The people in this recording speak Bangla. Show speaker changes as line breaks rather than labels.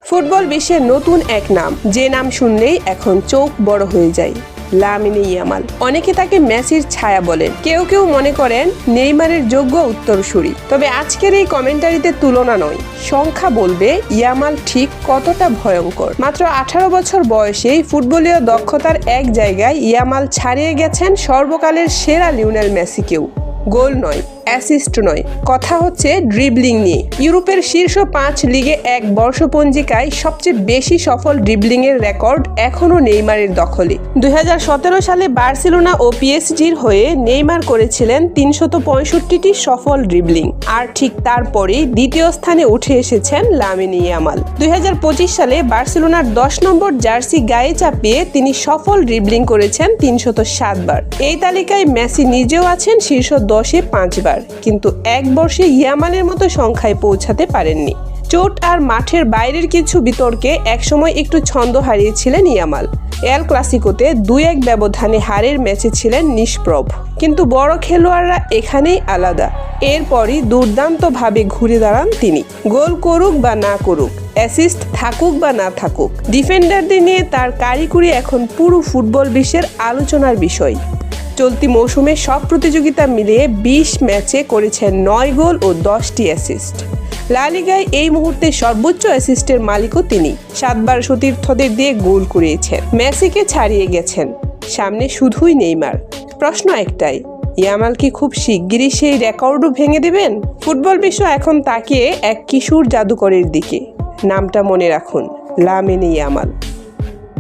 ফুটবল বিশ্বের নতুন এক নাম, যে নাম শুনলেই এখন চোখ বড় হয়ে যায়, লামিনে ইয়ামাল। অনেকে তাকে মেসির ছায়া বলেন, কেউ কেউ মনে করেন নেইমারের যোগ্য উত্তরসূরি। তবে আজকের এই কমেন্টারিতে তুলনা নয়, সংখ্যা বলবে ইয়ামাল ঠিক কতটা ভয়ঙ্কর। মাত্র 18 বছর বয়সেই ফুটবলীয় দক্ষতার এক জায়গায় ইয়ামাল ছাড়িয়ে গেছেন সর্বকালের সেরা লিওনেল মেসিকেও। গোল নয়, অ্যাসিস্ট নয়, কথা হচ্ছে ড্রিবলিং নিয়ে। ইউরোপের শীর্ষ 5 লিগে এক বর্ষপঞ্জিকায় সবচেয়ে বেশি সফল ড্রিবলিং এর রেকর্ড এখনও নেইমারের দখলে। 2017 সালে বার্সেলোনা ও পিএসজির হয়ে নেইমার করেছিলেন 365টি সফল ড্রিবলিং, আর ঠিক তারপরেই দ্বিতীয় স্থানে উঠে এসেছেন লামিনে ইয়ামাল। 2025 সালে বার্সেলোনার 10 নম্বর জার্সি গায়ে চাপিয়ে তিনি সফল ড্রিবলিং করেছেন 307 বার। এই তালিকায় মেসি নিজেও আছেন শীর্ষ 10-এ 5 বার, কিন্তু এক বর্ষে ইয়ামালের মতো সংখ্যায় পৌঁছাতে পারেননি। চোট আর মাঠের বাইরের কিছু বিতর্কে একসময় একটু ছন্দ হারিয়েছিলেন ইয়ামাল। এল ক্লাসিকোতে 2-1 ব্যবধানে হারের ম্যাচে ছিলেন নিষ্প্রভ, কিন্তু বড় খেলোয়াড়রা এখানেই আলাদা। এরপরই দুর্দান্তভাবে ঘুরে দাঁড়ান তিনি। গোল করুক বা না করুক, অ্যাসিস্ট থাকুক বা না থাকুক, ডিফেন্ডারদের নিয়ে তার কারিকুরি এখন পুরো ফুটবল বিশ্বের আলোচনার বিষয়। চলতি মৌসুমে সব প্রতিযোগিতা মিলিয়ে 20 ম্যাচে করেছেন 9 গোল ও 10টি অ্যাসিস্ট। লা লিগায় এই মুহূর্তে সর্বোচ্চ অ্যাসিস্টের মালিকও তিনি। 7 বার সতীর্থদের দিয়ে গোল করিয়েছেন, মেসিকে ছাড়িয়ে গেছেন। সামনে শুধুই নেইমার। প্রশ্ন একটাই, ইয়ামাল কি খুব শিগগিরই সেই রেকর্ডও ভেঙে দেবেন? ফুটবল বিশ্ব এখন তাকিয়ে এক কিশোর জাদুকরের দিকে। নামটা মনে রাখুন, লামিনে ইয়ামাল।